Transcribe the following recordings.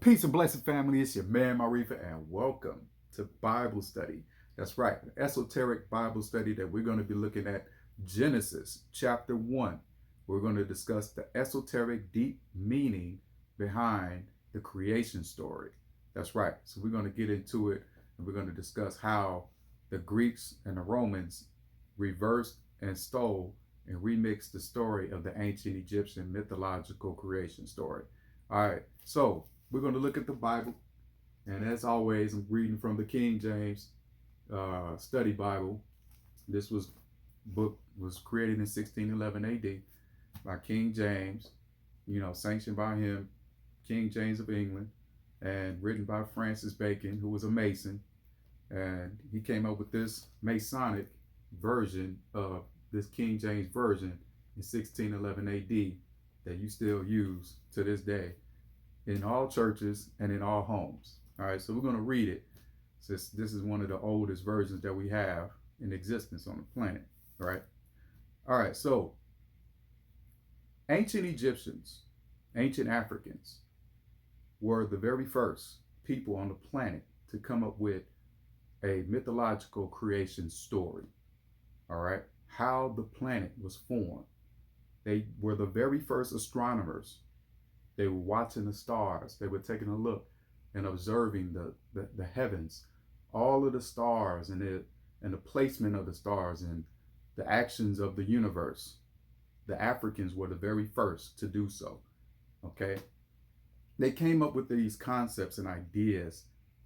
Peace and blessed family. It's your man Marifa, and welcome to Bible study. That's right, an esoteric Bible study that we're going to be looking at Genesis chapter 1. We're going to discuss the esoteric deep meaning behind the creation story. That's right. So we're going to get into it, and we're going to discuss how the Greeks and the Romans reversed and stole and remixed the story of the ancient Egyptian mythological creation story. All right, so we're going to look at the Bible, and as always, I'm reading from the King James Study Bible. This book was created in 1611 AD by King James, sanctioned by him, King James of England, and written by Francis Bacon, who was a Mason, and he came up with this Masonic version of this King James version in 1611 AD that you still use to this day in all churches and in all homes. All right, so we're going to read it, since this is one of the oldest versions that we have in existence on the planet. All right, so ancient Egyptians, ancient Africans were the very first people on the planet to come up with a mythological creation story. All right, how the planet was formed. They were the very first astronomers. They were watching the stars. They were taking a look and observing the heavens, all of the stars and the placement of the stars and the actions of the universe. The Africans were the very first to do so. Okay, they came up with these concepts and ideas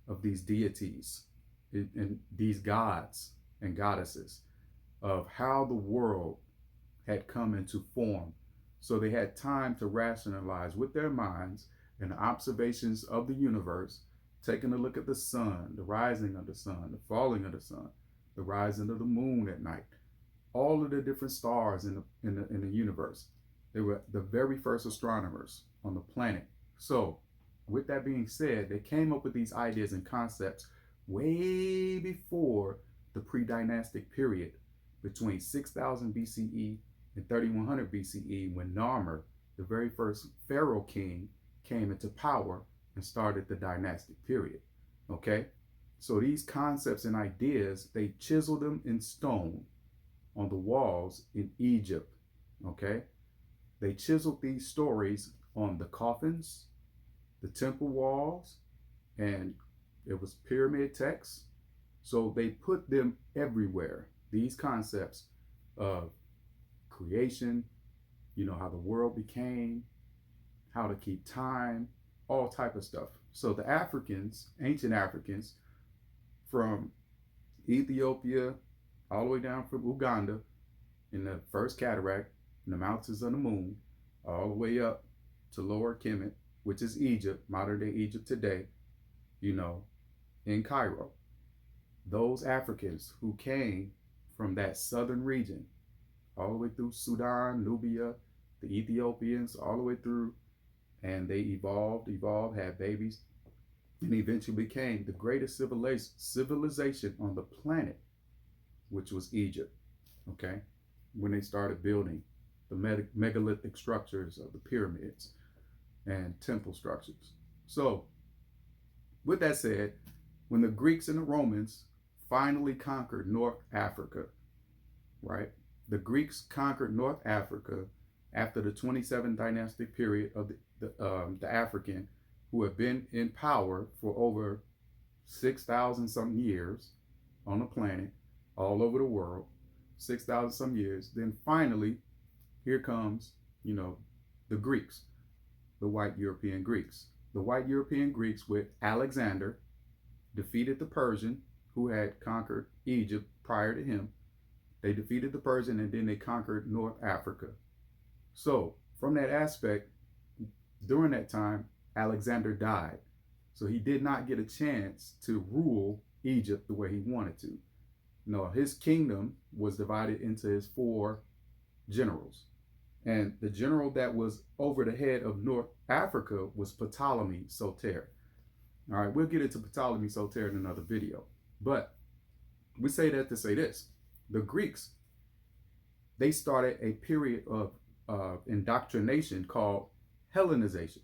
of these deities and these gods and goddesses, of how the world had come into form. So they had time to rationalize with their minds and the observations of the universe, taking a look at the sun, the rising of the sun, the falling of the sun, the rising of the moon at night, all of the different stars in the universe. They were the very first astronomers on the planet. So with that being said, they came up with these ideas and concepts way before the pre-dynastic period between 6000 BCE in 3100 BCE, when Narmer, the very first pharaoh king, came into power and started the dynastic period. Okay, so these concepts and ideas, they chiseled them in stone on the walls in Egypt. Okay, they chiseled these stories on the coffins, the temple walls, and it was pyramid texts. So they put them everywhere, these concepts of creation, how the world became, how to keep time, all type of stuff. So the Africans, ancient Africans, from Ethiopia all the way down from Uganda in the first cataract, in the mountains of the moon, all the way up to Lower Kemet, which is Egypt, modern day Egypt today, in Cairo. Those Africans who came from that southern region, all the way through Sudan, Nubia, the Ethiopians, all the way through, and they evolved, had babies, and eventually became the greatest civilization on the planet, which was Egypt. Okay, when they started building the megalithic structures of the pyramids and temple structures. So with that said, when the Greeks and the Romans finally conquered North Africa, right? The Greeks conquered North Africa after the 27 dynastic period of the African, who have been in power for over 6,000 some years on the planet, all over the world, 6,000 some years. Then finally, here comes, the Greeks, the white European Greeks. The white European Greeks with Alexander defeated the Persian, who had conquered Egypt prior to him. They defeated the Persian, and then they conquered North Africa. So from that aspect, during that time, Alexander died. So he did not get a chance to rule Egypt the way he wanted to. No, his kingdom was divided into his 4 generals. And the general that was over the head of North Africa was Ptolemy Soter. All right, we'll get into Ptolemy Soter in another video. But we say that to say this. The Greeks, they started a period of indoctrination called Hellenization.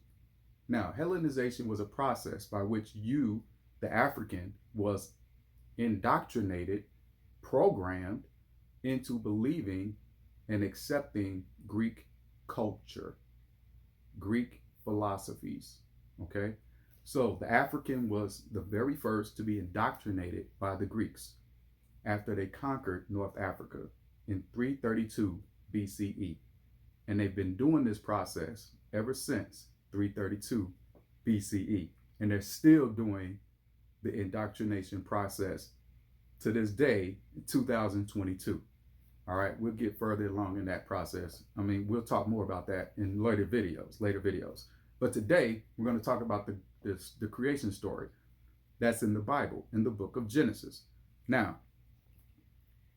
Now, Hellenization was a process by which you, the African, was indoctrinated, programmed into believing and accepting Greek culture, Greek philosophies. Okay? So the African was the very first to be indoctrinated by the Greeks after they conquered North Africa in 332 BCE. And they've been doing this process ever since 332 BCE. And they're still doing the indoctrination process to this day, 2022. All right, we'll get further along in that process. I mean, we'll talk more about that in later videos. But today, we're going to talk about the creation story that's in the Bible, in the book of Genesis. Now,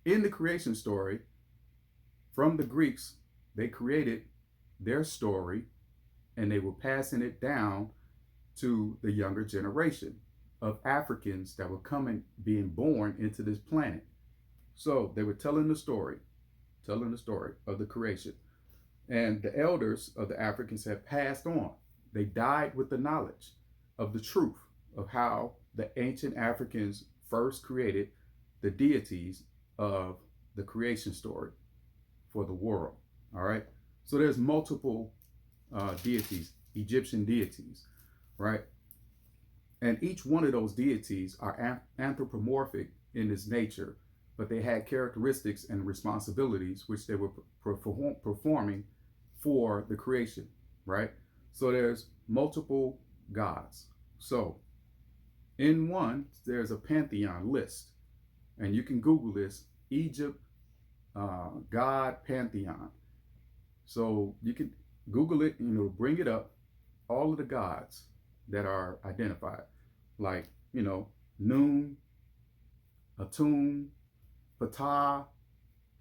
in the creation story, from the Greeks, they created their story and they were passing it down to the younger generation of Africans that were being born into this planet. So they were telling the story of the creation. And the elders of the Africans had passed on. They died with the knowledge of the truth of how the ancient Africans first created the deities of the creation story for the world. All right. So there's multiple deities, Egyptian deities, right? And each one of those deities are anthropomorphic in its nature, but they had characteristics and responsibilities which they were performing for the creation, right? So there's multiple gods. So in one, there's a pantheon list, and you can Google this, Egypt God Pantheon. So you can Google it and it'll bring it up, all of the gods that are identified, like, Nun, Atum, Ptah,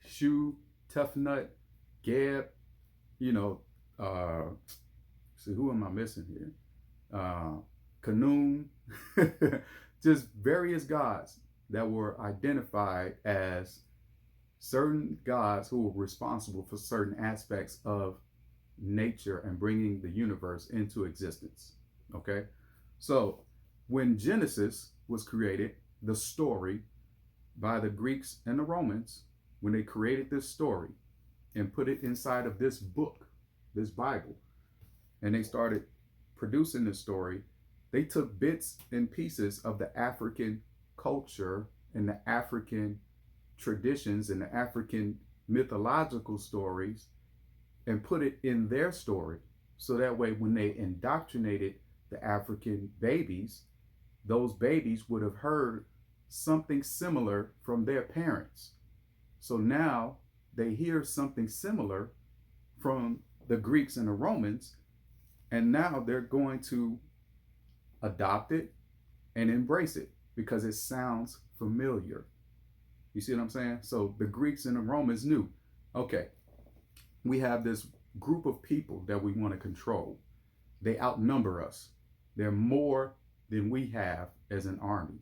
Shu, Tefnut, Geb, see, who am I missing here? Kanun, just various gods that were identified as certain gods who were responsible for certain aspects of nature and bringing the universe into existence. Okay, so when Genesis was created, the story by the Greeks and the Romans, when they created this story and put it inside of this book, this Bible, and they started producing this story, they took bits and pieces of the African culture and the African traditions and the African mythological stories and put it in their story. So that way, when they indoctrinated the African babies, those babies would have heard something similar from their parents. So now they hear something similar from the Greeks and the Romans, and now they're going to adopt it and embrace it because it sounds familiar. You see what I'm saying? So the Greeks and the Romans knew, okay, we have this group of people that we want to control. They outnumber us. They're more than we have as an army.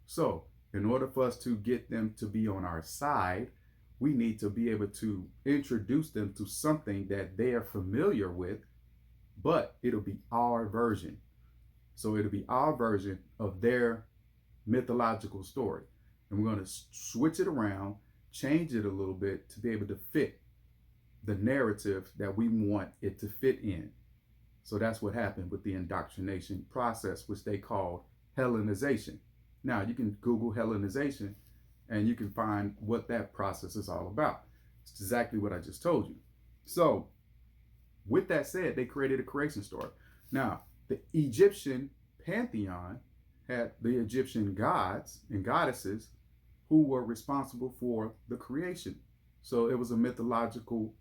So in order for us to get them to be on our side, we need to be able to introduce them to something that they are familiar with, but it'll be our version. So it'll be our version of their mythological story. And we're going to switch it around, change it a little bit to be able to fit the narrative that we want it to fit in. So that's what happened with the indoctrination process, which they called Hellenization. Now you can Google Hellenization and you can find what that process is all about. It's exactly what I just told you. So with that said, they created a creation story. Now, the Egyptian pantheon had the Egyptian gods and goddesses who were responsible for the creation. So it was a mythological,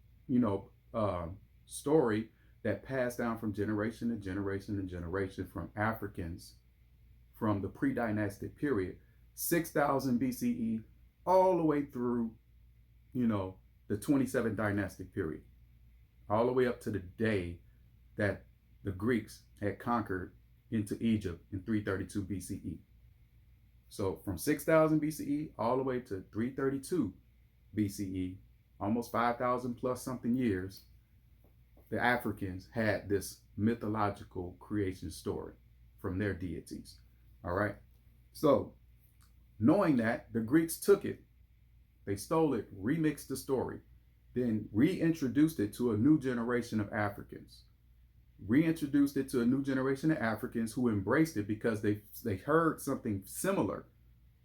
story that passed down from generation to generation to generation from Africans from the pre-dynastic period, 6000 BCE, all the way through, the 27 dynastic period, all the way up to the day that the Greeks had conquered into Egypt in 332 BCE. So from 6000 BCE all the way to 332 BCE, almost 5,000 plus something years, the Africans had this mythological creation story from their deities. All right. So, knowing that, the Greeks took it, they stole it, remixed the story, then reintroduced it to a new generation of Africans. Reintroduced it to a new generation of Africans who embraced it because they heard something similar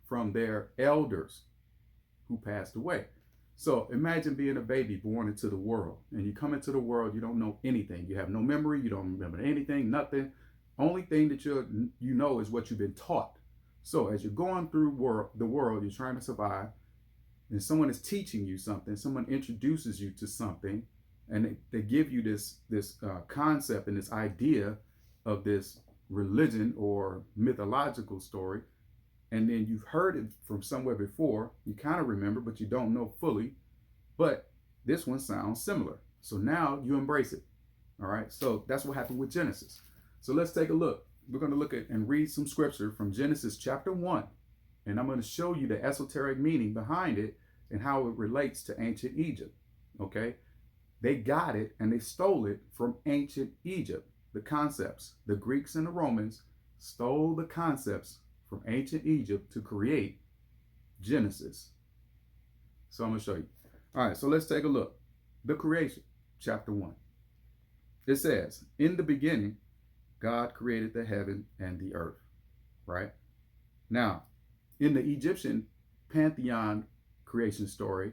from their elders who passed away. So imagine being a baby born into the world, and you come into the world, you don't know anything. You have no memory, you don't remember anything, nothing. Only thing that you know is what you've been taught. So as you're going through the world, you're trying to survive, and someone is teaching you something, someone introduces you to something, and they give you this concept and this idea of this religion or mythological story, and then you've heard it from somewhere before, you kind of remember, but you don't know fully, but this one sounds similar. So now you embrace it. All right, so that's what happened with Genesis. So let's take a look. We're going to look at and read some scripture from Genesis chapter 1, and I'm going to show you the esoteric meaning behind it and how it relates to ancient Egypt. Okay, they got it and they stole it from ancient Egypt. The concepts, the Greeks and the Romans stole the concepts from ancient Egypt to create Genesis. So I'm going to show you. All right, so let's take a look. The creation, chapter 1. It says, in the beginning, God created the heaven and the earth, right? Now, in the Egyptian pantheon creation story,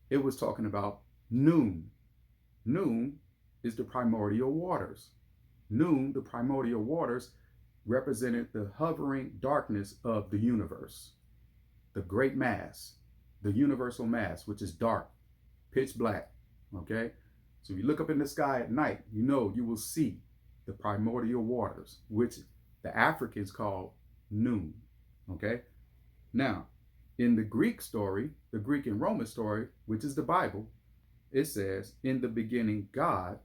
it was talking about Noon. Noon is the primordial waters. Noon, the primordial waters, represented the hovering darkness of the universe, the great mass, the universal mass, which is dark, pitch black, okay? So if you look up in the sky at night, you know you will see the primordial waters, which the Africans call Noon, okay? Now, in the Greek story, the Greek and Roman story, which is the Bible, it says, in the beginning, God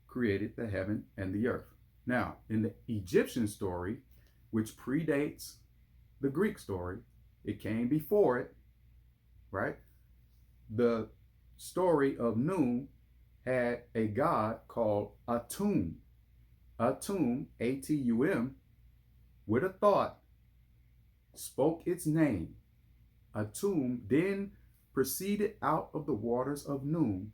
created the heaven and the earth. Now, in the Egyptian story, which predates the Greek story, it came before it, right? The story of Noon had a god called Atum. Atum, A-T-U-M, with a thought, spoke its name. Atum then proceeded out of the waters of Noon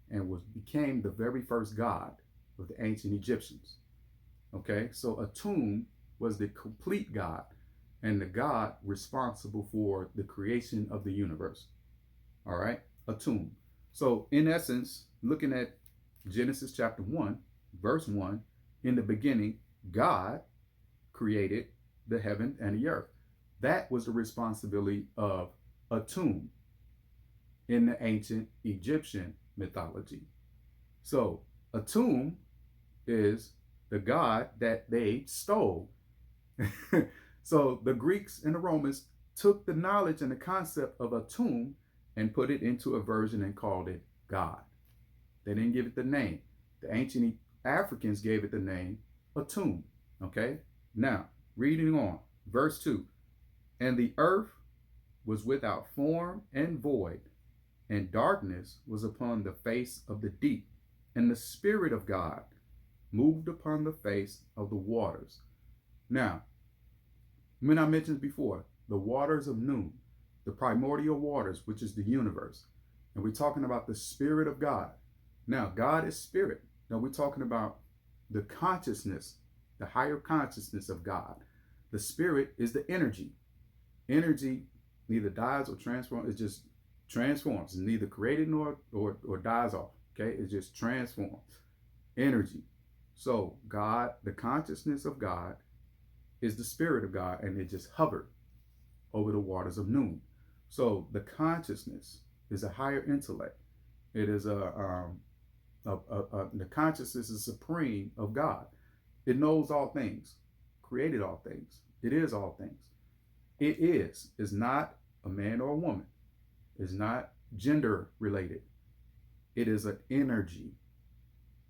and became the very first god of the ancient Egyptians. Okay, so Atum was the complete God and the God responsible for the creation of the universe. All right, Atum. So in essence, looking at Genesis chapter 1, verse 1, in the beginning, God created the heaven and the earth. That was the responsibility of Atum in the ancient Egyptian mythology. So Atum is the god that they stole. So the Greeks and the Romans took the knowledge and the concept of Atum and put it into a version and called it God. They didn't give it the name. The ancient Africans gave it the name Atum. Okay, now reading on, verse 2. And the earth was without form and void, and darkness was upon the face of the deep, and the Spirit of God moved upon the face of the waters. Now, when I mentioned before, the waters of Noon, the primordial waters, which is the universe, and we're talking about the Spirit of God. Now, God is spirit. Now, we're talking about the consciousness, the higher consciousness of God. The Spirit is the energy. Energy neither dies or transforms. It just transforms. It's neither created nor dies off. Okay, it just transforms. Energy. So God, the consciousness of God, is the Spirit of God, and it just hovered over the waters of Noon. So the consciousness is a higher intellect. It is the consciousness is supreme of God. It knows all things, created all things. It is all things. It is not a man or a woman. It's not gender related. It is an energy.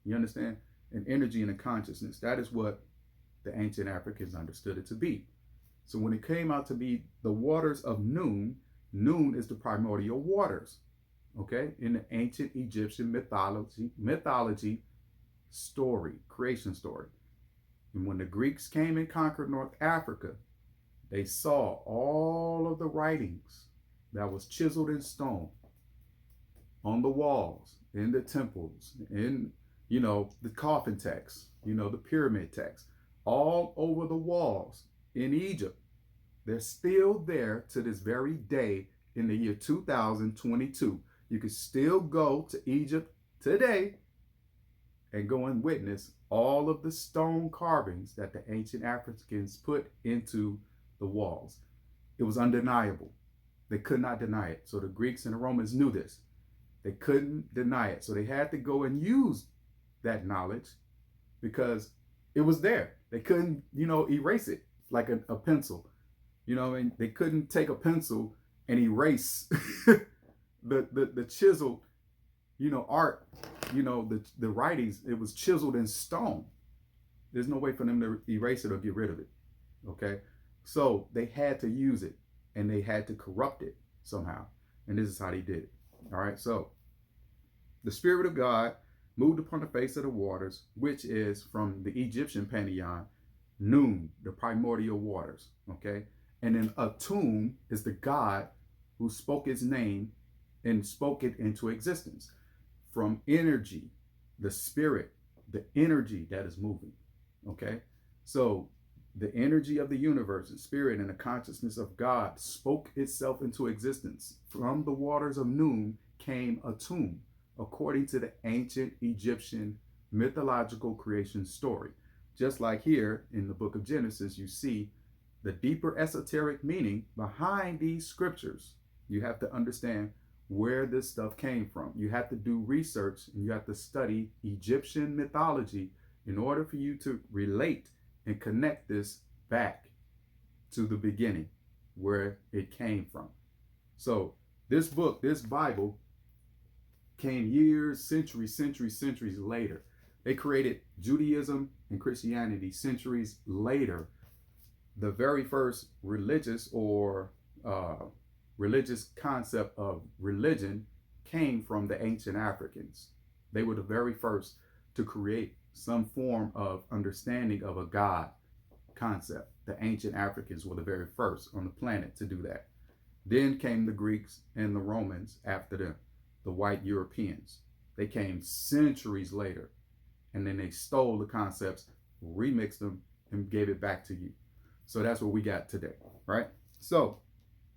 You understand? An energy and a consciousness. That is what the ancient Africans understood it to be. So when it came out to be the waters of Noon, Noon is the primordial waters. Okay? In the ancient Egyptian mythology, story, creation story. And when the Greeks came and conquered North Africa, they saw all of the writings that was chiseled in stone on the walls, in the temples, in, the coffin text, the pyramid text, all over the walls in Egypt. They're still there to this very day in the year 2022. You can still go to Egypt today and go and witness all of the stone carvings that the ancient Africans put into the walls. It was undeniable. They could not deny it. So the Greeks and the Romans knew this. They couldn't deny it. So they had to go and use that knowledge because it was there. They couldn't, erase it like a pencil. And they couldn't take a pencil and erase the chiseled, art, the writings. It was chiseled in stone. There's no way for them to erase it or get rid of it. Okay. So they had to use it and they had to corrupt it somehow. And this is how they did it. All right. So the Spirit of God moved upon the face of the waters, which is from the Egyptian pantheon, Noon, the primordial waters. Okay. And then Atum is the God who spoke his name and spoke it into existence. From energy, the spirit, the energy that is moving. Okay. So the energy of the universe, the spirit and the consciousness of God spoke itself into existence. From the waters of Noon came Atum, according to the ancient Egyptian mythological creation story. Just like here in the book of Genesis, you see the deeper esoteric meaning behind these scriptures. You have to understand where this stuff came from. You have to do research and you have to study Egyptian mythology in order for you to relate and connect this back to the beginning where it came from. So this book, this Bible, came years, centuries later. They created Judaism and Christianity centuries later. The very first religious concept of religion came from the ancient Africans. They were the very first to create some form of understanding of a God concept. The ancient Africans were the very first on the planet to do that. Then came the Greeks and the Romans after them, the white Europeans. They came centuries later, and then they stole the concepts, remixed them, and gave it back to you. So that's what we got today, right? So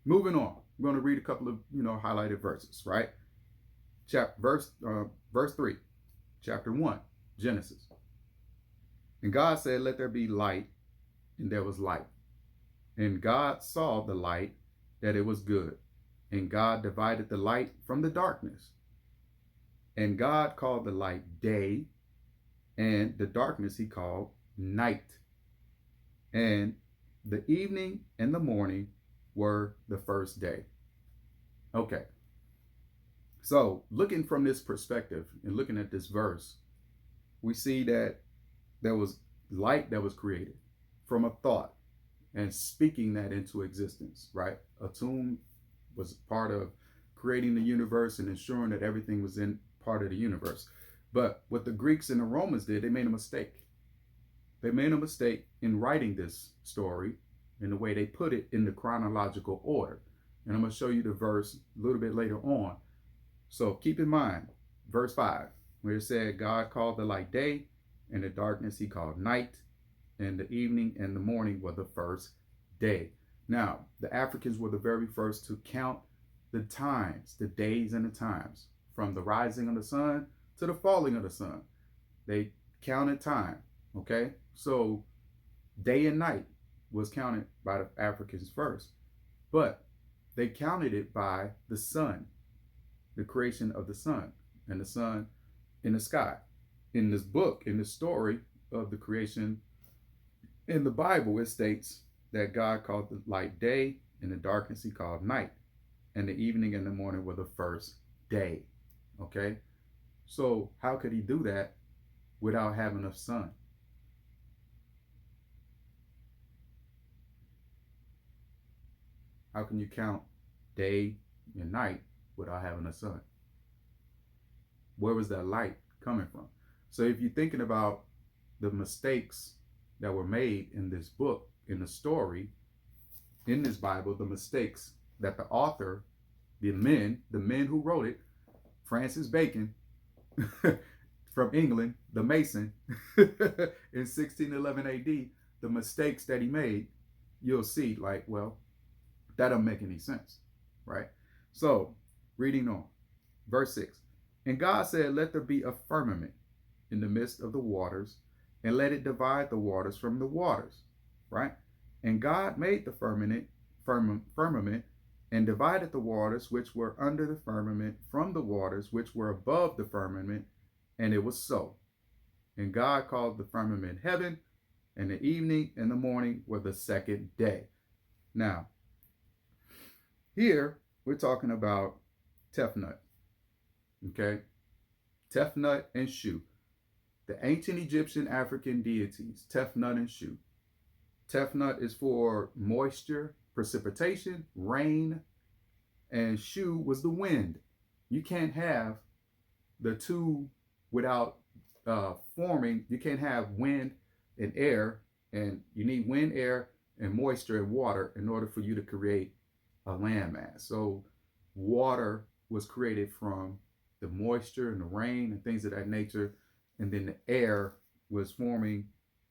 moving on, we're going to read a couple of, highlighted verses, right? Verse 3, chapter 1, Genesis. And God said, let there be light, and there was light. And God saw the light, that it was good. And God divided the light from the darkness. And God called the light day, and the darkness he called night. And the evening and the morning were the first day. Okay. So looking from this perspective and looking at this verse, we see that there was light that was created from a thought and speaking that into existence, right? Atum was part of creating the universe and ensuring that everything was in part of the universe. But what the Greeks and the Romans did, they made a mistake. They made a mistake in writing this story in the way they put it in the chronological order. And I'm going to show you the verse a little bit later on. So keep in mind, verse 5, where it said, God called the light day, and the darkness he called night, and the evening and the morning were the first day. Now, the Africans were the very first to count the times, the days and the times, from the rising of the sun to the falling of the sun. They counted time, okay? So day and night was counted by the Africans first, but they counted it by the sun, the creation of the sun, and the sun in the sky. In this book, in the story of the creation in the Bible, it states that God called the light day, and the darkness he called night, and the evening and the morning were the first day. Okay? So how could he do that without having a sun? How can you count day and night without having a sun? Where was that light coming from? So if you're thinking about the mistakes that were made in this book, in the story, in this Bible, the mistakes that the author, the men who wrote it, Francis Bacon from England, the Mason, in 1611 AD, the mistakes that he made, you'll see, like, well, that don't make any sense, right? So, reading on, verse 6. And God said, let there be a firmament in the midst of the waters, and let it divide the waters from the waters, right? And God made the firmament and divided the waters which were under the firmament from the waters which were above the firmament, and it was so. And God called the firmament heaven, and the evening and the morning were the second day. Now, here we're talking about Tefnut, okay? Tefnut and Shu, the ancient Egyptian African deities, Tefnut and Shu. Tefnut is for moisture, precipitation, rain, and Shu was the wind. You can't have the two without forming. You can't have wind and air, and you need wind, air, and moisture and water in order for you to create a landmass. So water was created from the moisture and the rain and things of that nature, and then the air was forming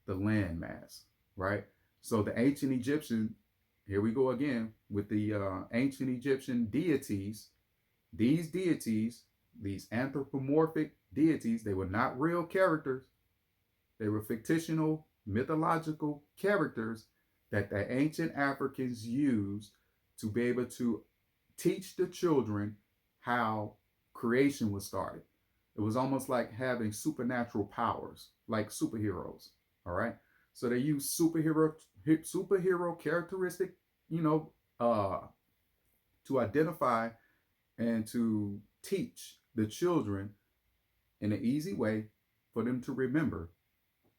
the landmass, right? So the ancient Egyptian, here we go again with the ancient Egyptian deities. These deities, these anthropomorphic deities, they were not real characters. They were fictional, mythological characters that the ancient Africans used to be able to teach the children how creation was started. It was almost like having supernatural powers, like superheroes. All right. So they use superhero characteristic, to identify and to teach the children in an easy way for them to remember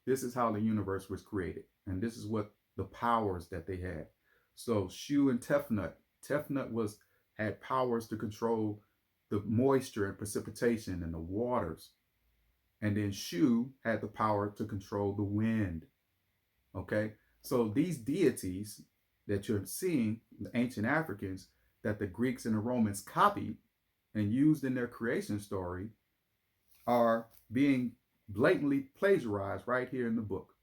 this is how the universe was created, and this is what the powers that they had. So Shu and Tefnut. Tefnut had powers to control the moisture and precipitation and the waters. And then Shu had the power to control the wind. Okay? So these deities that you're seeing, the ancient Africans, that the Greeks and the Romans copied and used in their creation story, are being blatantly plagiarized right here in the book,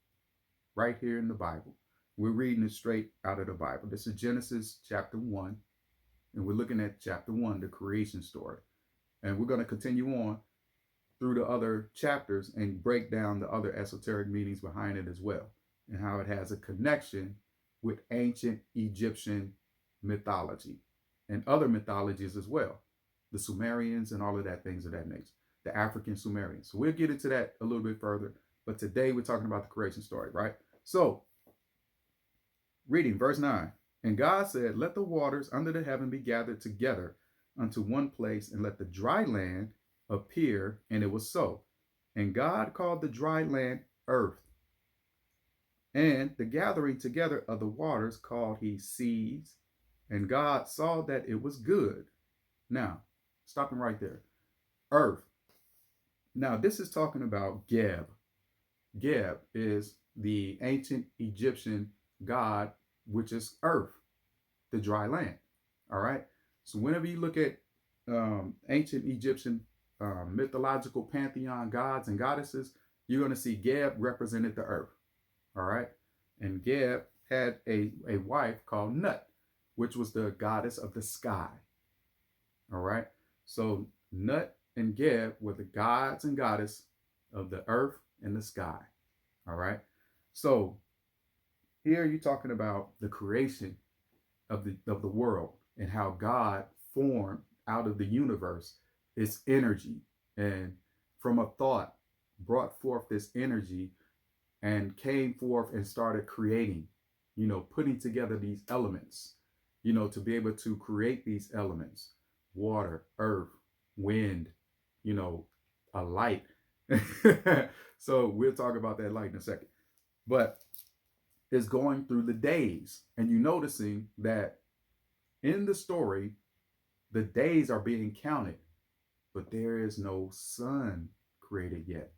right here in the Bible. We're reading it straight out of the Bible. This is Genesis chapter 1, and we're looking at chapter 1, the creation story. And we're going to continue on through the other chapters and break down the other esoteric meanings behind it as well, and how it has a connection with ancient Egyptian mythology and other mythologies as well, the Sumerians and all of that, things of that nature, the African Sumerians. So we'll get into that a little bit further, but today we're talking about the creation story, right? So, reading verse 9. And God said, let the waters under the heaven be gathered together unto one place, and let the dry land appear. And it was so. And God called the dry land earth. And the gathering together of the waters called he seas. And God saw that it was good. Now, stopping right there. Earth. Now, this is talking about Geb. Geb is the ancient Egyptian god, which is earth, the dry land. All right. So whenever you look at ancient Egyptian mythological pantheon gods and goddesses, you're going to see Geb represented the earth. All right. And Geb had a wife called Nut, which was the goddess of the sky. All right. So Nut and Geb were the gods and goddess of the earth and the sky. All right. So here you're talking about the creation of the world and how God formed out of the universe its energy, and from a thought brought forth this energy and came forth and started creating, putting together these elements, to be able to create these elements: water, earth, wind, a light. So we'll talk about that light in a second. But it's going through the days, and you're noticing that in the story, the days are being counted, but there is no sun created yet.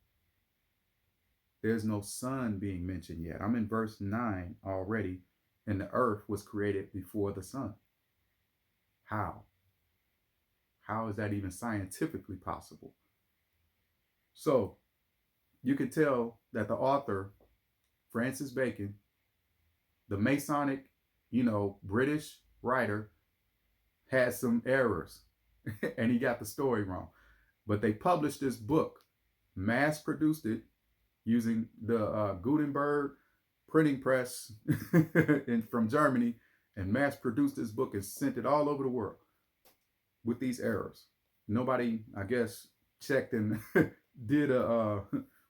There's no sun being mentioned yet. I'm in verse 9 already, and the earth was created before the sun. How? How is that even scientifically possible? So you can tell that the author, Francis Bacon, the Masonic, British writer, had some errors and he got the story wrong. But they published this book, mass produced it using the Gutenberg printing press from Germany, and mass produced this book and sent it all over the world with these errors. Nobody, I guess, checked and did a,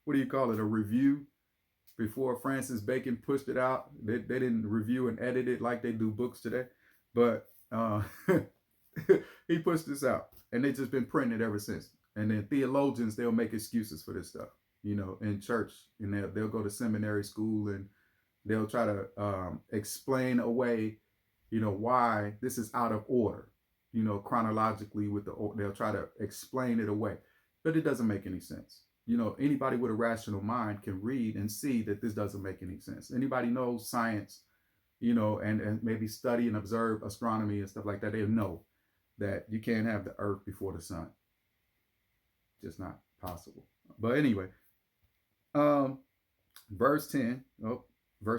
what do you call it, a review before Francis Bacon pushed it out. They didn't review and edit it like they do books today. But he pushed this out, and they've just been printing it ever since. And then theologians, they'll make excuses for this stuff, in church. And they'll go to seminary school and they'll try to explain away, why this is out of order, chronologically they'll try to explain it away. But it doesn't make any sense. Anybody with a rational mind can read and see that this doesn't make any sense. Anybody knows science, and maybe study and observe astronomy and stuff like that, they'll know that you can't have the earth before the sun. Just not possible. But anyway, verse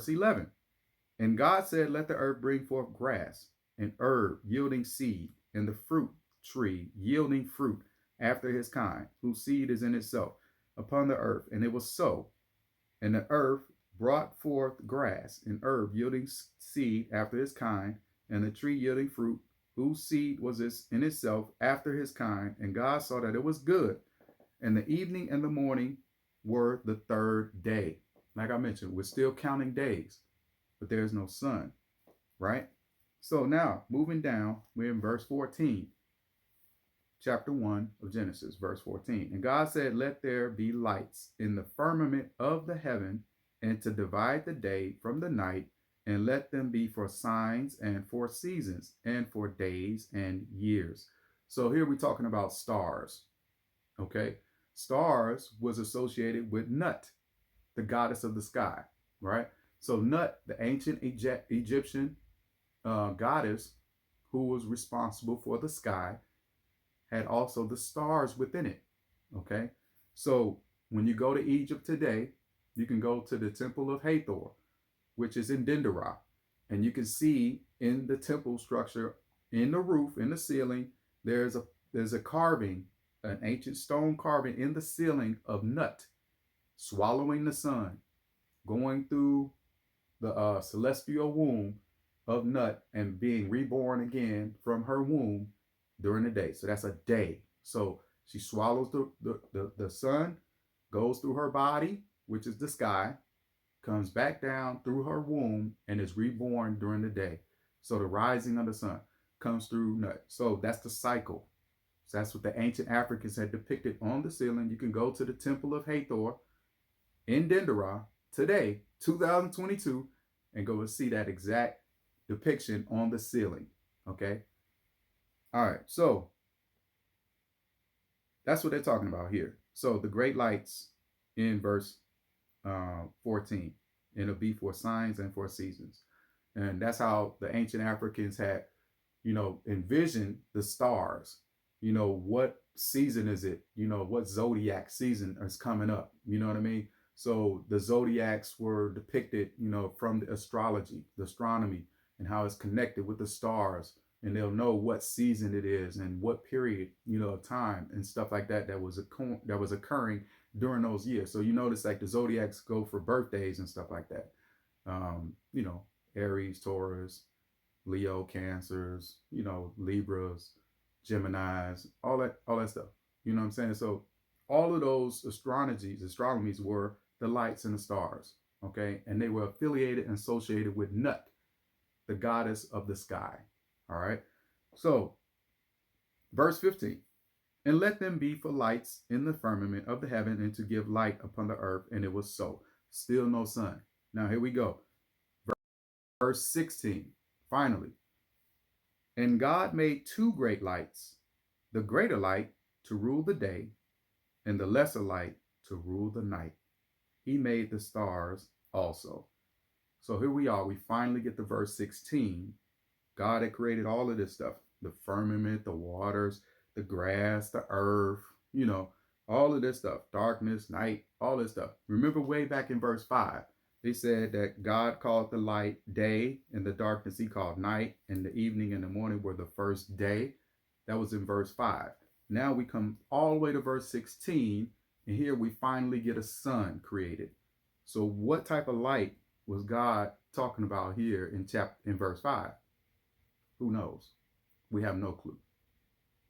11. And God said, let the earth bring forth grass, and herb yielding seed, and the fruit tree yielding fruit after his kind, whose seed is in itself, upon the earth. And it was so. And the earth brought forth grass, and herb yielding seed after his kind, and the tree yielding fruit, whose seed was in itself after his kind. And God saw that it was good. And the evening and the morning were the third day. Like I mentioned, we're still counting days, but there's no sun, right? So now, moving down, we're in verse 14. Chapter 1 of Genesis, verse 14. And God said, let there be lights in the firmament of the heaven, and to divide the day from the night, and let them be for signs and for seasons and for days and years. So here we're talking about stars, okay? Stars was associated with Nut, the goddess of the sky, right? So Nut, the ancient Egyptian goddess who was responsible for the sky, had also the stars within it, okay? So when you go to Egypt today, you can go to the temple of Hathor, which is in Dendera, and you can see in the temple structure, in the roof, in the ceiling, there's a carving, an ancient stone carving in the ceiling of Nut, swallowing the sun, going through the celestial womb of Nut and being reborn again from her womb during the day. So that's a day. So she swallows the sun, goes through her body, which is the sky, comes back down through her womb, and is reborn during the day. So the rising of the sun comes through Nut. So that's the cycle. So that's what the ancient Africans had depicted on the ceiling. You can go to the temple of Hathor in Dendera today, 2022, and go and see that exact depiction on the ceiling. Okay. All right. So that's what they're talking about here. So the great lights in verse 14, and it'll be for signs and for seasons. And that's how the ancient Africans had, envisioned the stars. What season is it? What zodiac season is coming up? You know what I mean? So the zodiacs were depicted, from the astrology, the astronomy, and how it's connected with the stars. And they'll know what season it is and what period, of time and stuff like that that was occurring during those years. So you notice like the zodiacs go for birthdays and stuff like that. Aries, Taurus, Leo, Cancers, Libras, Geminis, all that stuff. You know what I'm saying? So all of those astronomies were the lights and the stars. Okay. And they were affiliated and associated with Nut, the goddess of the sky. All right. So verse 15. And let them be for lights in the firmament of the heaven, and to give light upon the earth. And it was so. Still no sun. Now here we go. Verse 16. Finally. And God made two great lights, the greater light to rule the day, and the lesser light to rule the night. he made the stars also. So here we are. We finally get to verse 16. God had created all of this stuff, the firmament, the waters, the grass, the earth, all of this stuff, darkness, night, all this stuff. Remember way back in verse 5, they said that God called the light day, and the darkness he called night, and the evening and the morning were the first day. That was in verse 5. Now we come all the way to verse 16, and here we finally get a sun created. So what type of light was God talking about here in verse 5? Who knows? We have no clue.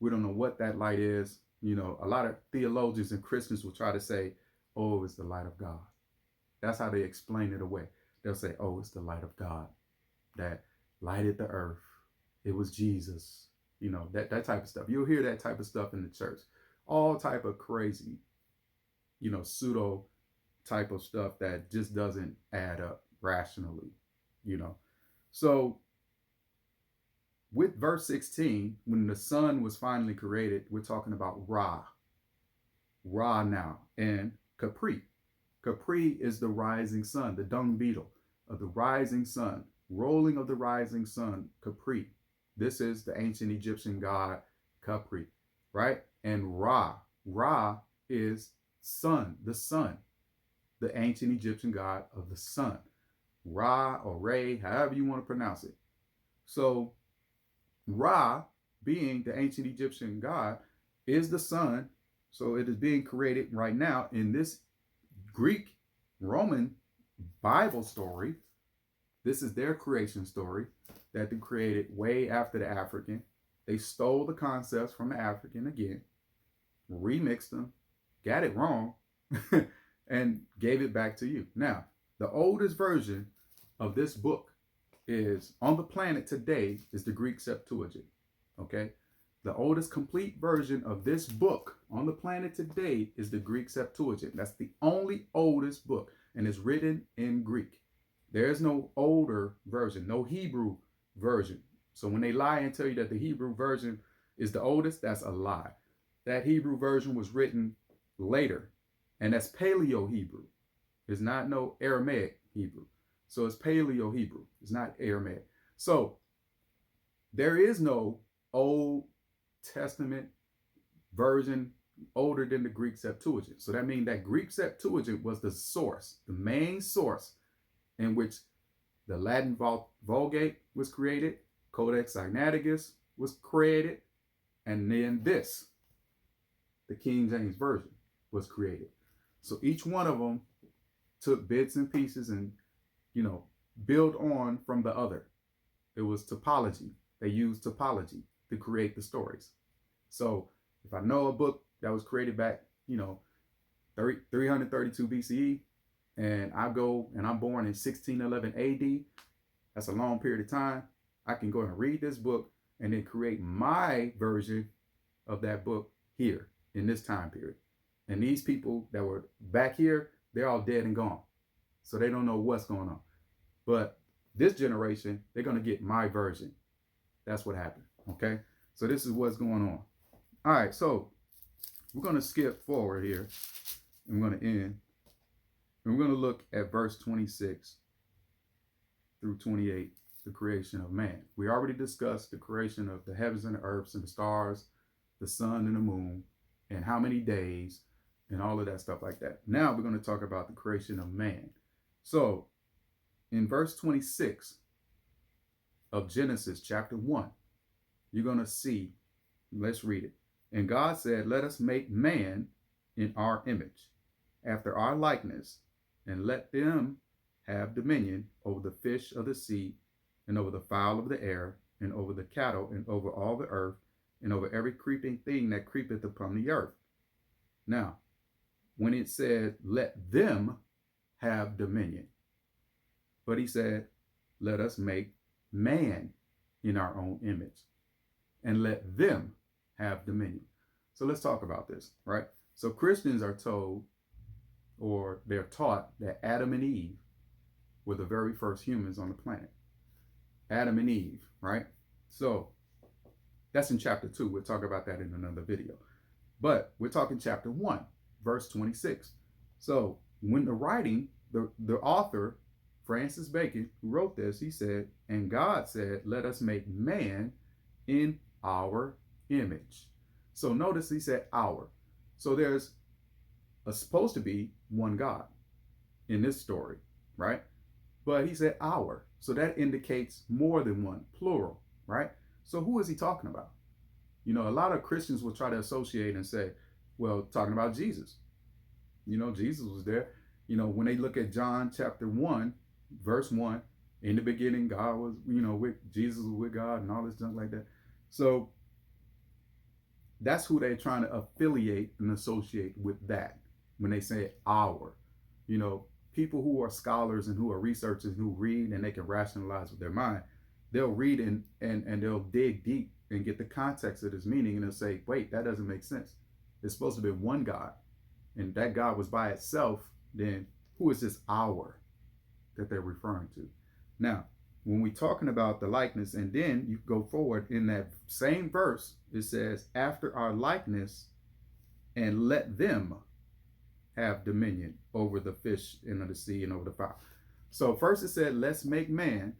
We don't know what that light is. A lot of theologians and Christians will try to say, oh, it's the light of God. That's how they explain it away. They'll say, oh, it's the light of God that lighted the earth. It was Jesus. That type of stuff. You'll hear that type of stuff in the church. All type of crazy, pseudo type of stuff that just doesn't add up rationally, So with verse 16, when the sun was finally created, we're talking about Ra. Ra now, and Capri. Capri is the rising sun, the dung beetle of the rising sun, rolling of the rising sun, Capri. This is the ancient Egyptian god Capri, right? And Ra is sun, the ancient Egyptian god of the sun. Ra or Re, however you want to pronounce it. So Ra, being the ancient Egyptian god, is the sun. So it is being created right now in this Greek Roman Bible story. This is their creation story that they created way after the African. They stole the concepts from the African again, remixed them, got it wrong, and gave it back to you. Now, the oldest version of this book is on the planet today is the Greek Septuagint. Okay? The oldest complete version of this book on the planet today is the Greek Septuagint. That's the only oldest book, and it's written in Greek. There is no older version, no Hebrew version. So when they lie and tell you that the Hebrew version is the oldest, that's a lie. That Hebrew version was written later, and that's Paleo Hebrew. It's not no Aramaic Hebrew. So it's Paleo Hebrew. It's not Aramaic. So there is no Old Testament version older than the Greek Septuagint. So that means that Greek Septuagint was the source, the main source in which the Latin Vulgate was created, Codex Sinaiticus was created, and then this, the King James Version, was created. So each one of them took bits and pieces and, build on from the other. It was topology. They used topology to create the stories. So if I know a book that was created back, 332 BCE, and I go and I'm born in 1611 AD, that's a long period of time. I can go and read this book and then create my version of that book here in this time period. And these people that were back here, they're all dead and gone. So they don't know what's going on. But this generation, they're going to get my version. That's what happened. Okay. So this is what's going on. All right. So we're going to skip forward here. And we're going to end. And we're going to look at verse 26 through 28, the creation of man. We already discussed the creation of the heavens and the earths and the stars, the sun and the moon, and how many days, and all of that stuff like that. Now we're going to talk about the creation of man. So in verse 26 of Genesis chapter 1, you're going to see, let's read it. And God said, let us make man in our image, after our likeness, and let them have dominion over the fish of the sea, and over the fowl of the air, and over the cattle, and over all the earth, and over every creeping thing that creepeth upon the earth. Now, when it said, let them have dominion, but he said, let us make man in our own image, and let them have dominion. So let's talk about this, right? So Christians are told, or they're taught, that Adam and Eve were the very first humans on the planet. Adam and Eve, right? So that's in chapter 2. We'll talk about that in another video. But we're talking chapter 1, verse 26. So when the writing, the author, Francis Bacon, who wrote this, he said, and God said, let us make man in our image. So notice he said our. So there's supposed to be one God in this story, right? But he said our. So that indicates more than one, plural, right? So who is he talking about? You know, a lot of Christians will try to associate and say, well, talking about Jesus. You know, Jesus was there. You know, when they look at John chapter 1, verse 1, in the beginning, God was, you know, with Jesus was with God and all this junk like that. So that's who they're trying to affiliate and associate with that when they say our. You know, people who are scholars and who are researchers who read and they can rationalize with their mind, they'll read and they'll dig deep and get the context of this meaning, and they'll say, wait, that doesn't make sense. It's supposed to be one God, and that God was by itself. Then who is this our that they're referring to? Now, when we're talking about the likeness, and then you go forward in that same verse, it says, after our likeness, and let them have dominion over the fish in the sea and over the fowl. So first it said, let's make man.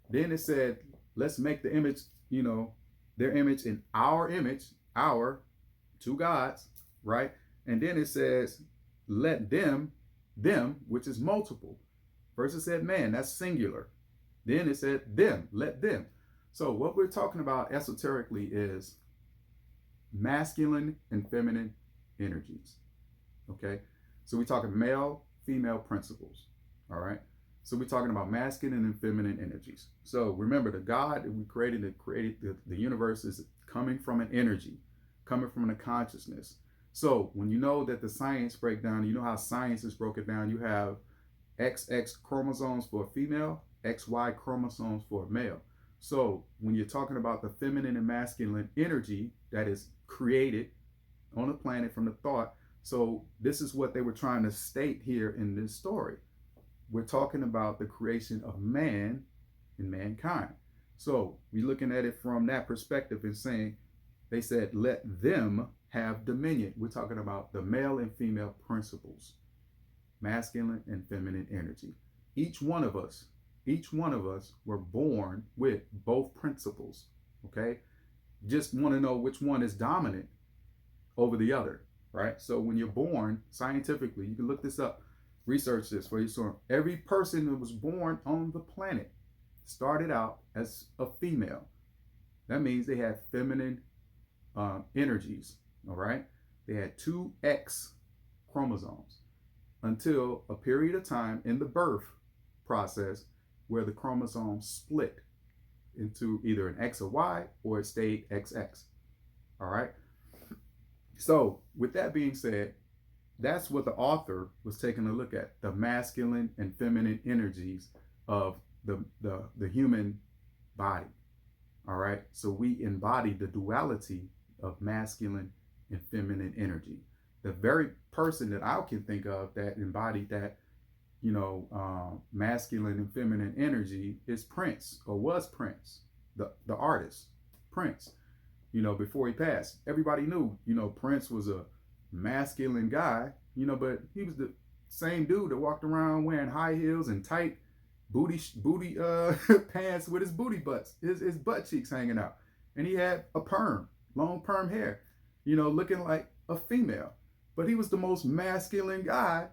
Then it said, let's make the image, you know, their image in our image, our two gods, right? And then it says, let them, which is multiple. First it said man, that's singular. Then it said them, let them. So what we're talking about esoterically is masculine and feminine energies, okay? So we're talking male, female principles, all right? So we're talking about masculine and feminine energies. So remember, the God that we created, the universe is coming from an energy, coming from a consciousness. So when you know that the science breakdown, you know how science is broken down, you have XX chromosomes for a female, XY chromosomes for a male. So when you're talking about the feminine and masculine energy that is created on the planet from the thought, so this is what they were trying to state here in this story. We're talking about the creation of man and mankind. So we're looking at it from that perspective and saying, they said, let them have dominion. We're talking about the male and female principles, masculine and feminine energy. Each one of us were born with both principles, okay? Just want to know which one is dominant over the other, right? So when you're born, scientifically, you can look this up, research this for yourself. Every person that was born on the planet started out as a female. That means they had feminine energies, all right? They had two X chromosomes until a period of time in the birth process where the chromosomes split into either an X or Y, or it stayed XX, all right? So with that being said, that's what the author was taking a look at, the masculine and feminine energies of the human body, all right? So we embody the duality of masculine and feminine energy. The very person that I can think of that embodied that, you know, masculine and feminine energy is Prince, or was Prince, the artist, Prince. You know, before he passed, everybody knew, you know, Prince was a masculine guy, you know, but he was the same dude that walked around wearing high heels and tight booty pants with his booty butts, his butt cheeks hanging out. And he had a perm, long perm hair, you know, looking like a female. But he was the most masculine guy,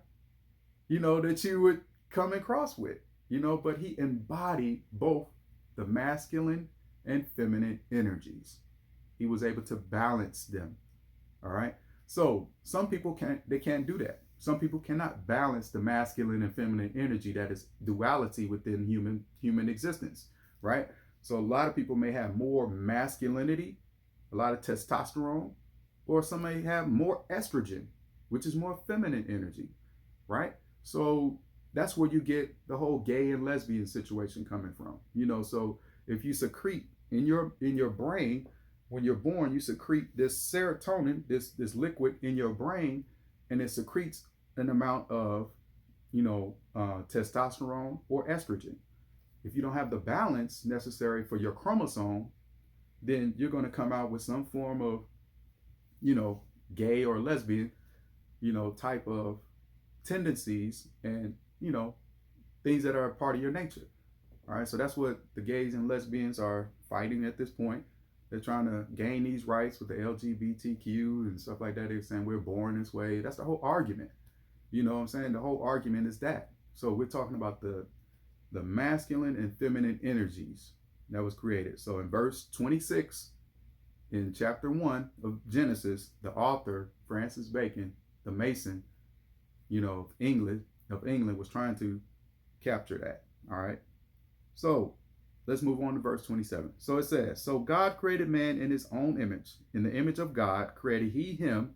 you know, that you would come across with, you know, but he embodied both the masculine and feminine energies. He was able to balance them, all right? So some people can't do that. Some people cannot balance the masculine and feminine energy that is duality within human existence, right? So a lot of people may have more masculinity, a lot of testosterone, or some may have more estrogen, which is more feminine energy, right? So that's where you get the whole gay and lesbian situation coming from. You know, so if you secrete in your brain, when you're born, you secrete this serotonin, this liquid in your brain, and it secretes an amount of, you know, testosterone or estrogen. If you don't have the balance necessary for your chromosome, then you're going to come out with some form of, you know, gay or lesbian, you know, type of tendencies and, things that are a part of your nature. All right, so that's what the gays and lesbians are fighting at this point. They're trying to gain these rights with the LGBTQ and stuff like that. They're saying we're born this way. That's the whole argument. You know what I'm saying? The whole argument is that. So we're talking about the masculine and feminine energies that was created. So in verse 26, in chapter 1 of Genesis, the author, Francis Bacon, the Mason, of England, was trying to capture that. All right. So let's move on to verse 27. So it says, so God created man in his own image. In the image of God created he him,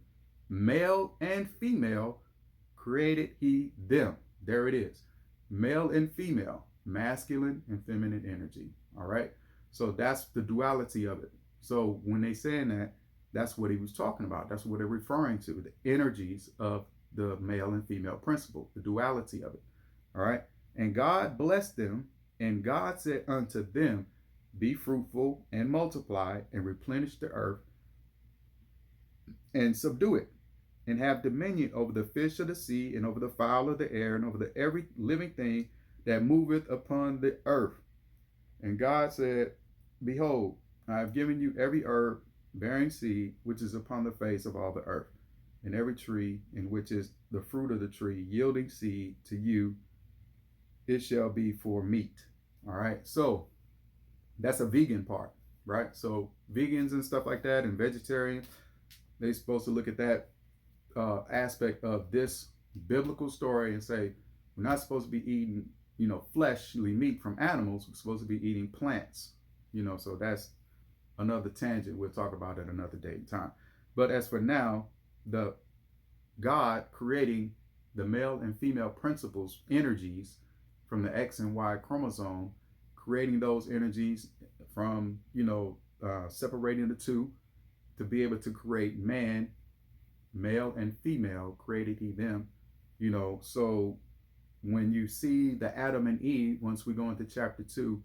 male and female created he them. There it is. Male and female, masculine and feminine energy. All right. So that's the duality of it. So when they saying that, that's what he was talking about. That's what they're referring to, the energies of the male and female principle, the duality of it. All right. And God blessed them, and God said unto them, be fruitful and multiply and replenish the earth and subdue it, and have dominion over the fish of the sea and over the fowl of the air and over every living thing that moveth upon the earth. And God said, behold, I have given you every herb bearing seed which is upon the face of all the earth, and every tree in which is the fruit of the tree yielding seed to you, it shall be for meat. All right. So that's a vegan part, right? So vegans and stuff like that and vegetarian, they're supposed to look at that aspect of this biblical story and say, we're not supposed to be eating, fleshly meat from animals. We're supposed to be eating plants, so that's another tangent. We'll talk about it another day and time. But as for now, the God creating the male and female principles, energies from the X and Y chromosome, creating those energies from, separating the two to be able to create man, male and female, created he them, so when you see the Adam and Eve, once we go into chapter 2,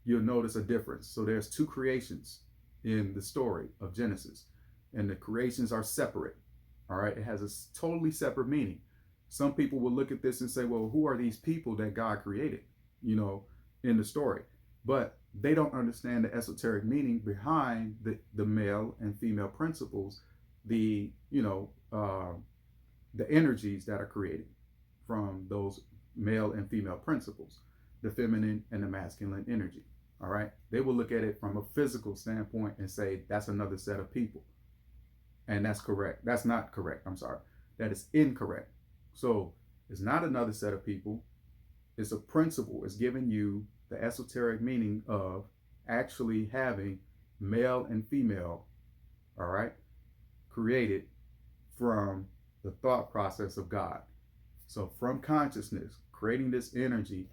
you'll notice a difference. So there's two creations in the story of Genesis, and the creations are separate. All right. It has a totally separate meaning. Some people will look at this and say, well, who are these people that God created, in the story? But they don't understand the esoteric meaning behind the male and female principles, the energies that are created from those male and female principles, the feminine and the masculine energy. All right. They will look at it from a physical standpoint and say, that's another set of people. And that's correct. That's not correct. I'm sorry. That is incorrect. So it's not another set of people. It's a principle. It's giving you the esoteric meaning of actually having male and female, all right, created from the thought process of God. So from consciousness, creating this energy,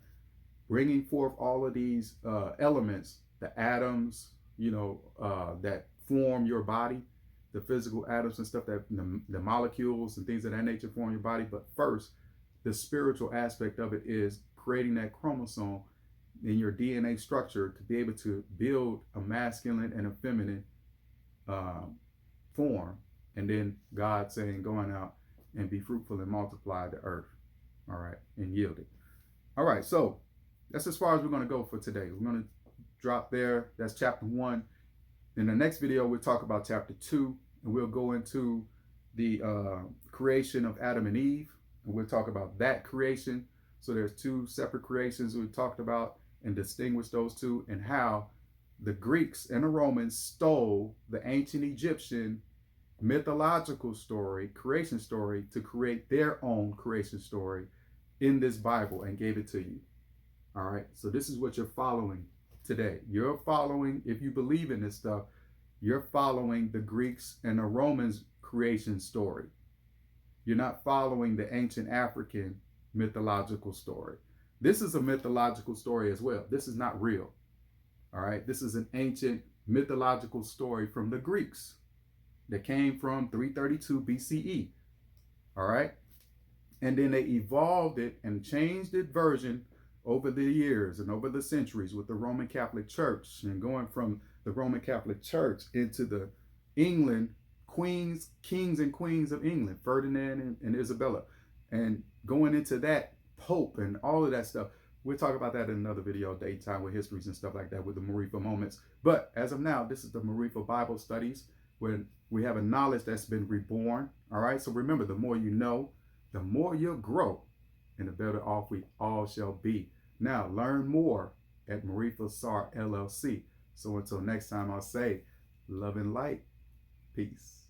bringing forth all of these elements, the atoms, that form your body, the physical atoms and stuff, that the molecules and things of that nature form your body. But first, the spiritual aspect of it is creating that chromosome in your DNA structure to be able to build a masculine and a feminine form. And then God saying, going out and be fruitful and multiply the earth. All right. And yield it. All right. So that's as far as we're going to go for today. We're going to drop there. That's chapter 1. In the next video, we'll talk about chapter 2, and we'll go into the creation of Adam and Eve, and we'll talk about that creation. So there's two separate creations we talked about and distinguish those two, and how the Greeks and the Romans stole the ancient Egyptian mythological story, creation story, to create their own creation story in this Bible and gave it to you. All right. So this is what you're following today. You're following, if you believe in this stuff, you're following the Greeks and the Romans creation story. You're not following the ancient African mythological story. This is a mythological story as well. This is not real. All right. This is an ancient mythological story from the Greeks that came from 332 BCE. All right. And then they evolved it and changed its version over the years and over the centuries with the Roman Catholic Church, and going from the Roman Catholic Church into the England kings and queens of England, Ferdinand and Isabella. and going into that Pope and all of that stuff. We'll talk about that in another video, daytime with histories and stuff like that with the Maarifa moments. But as of now, this is the Maarifa Bible studies where we have a knowledge that's been reborn. All right. So remember, the more you know, the more you'll grow and the better off we all shall be. Now, learn more at MaarifaAsarLLC. So until next time, I'll say love and light. Peace.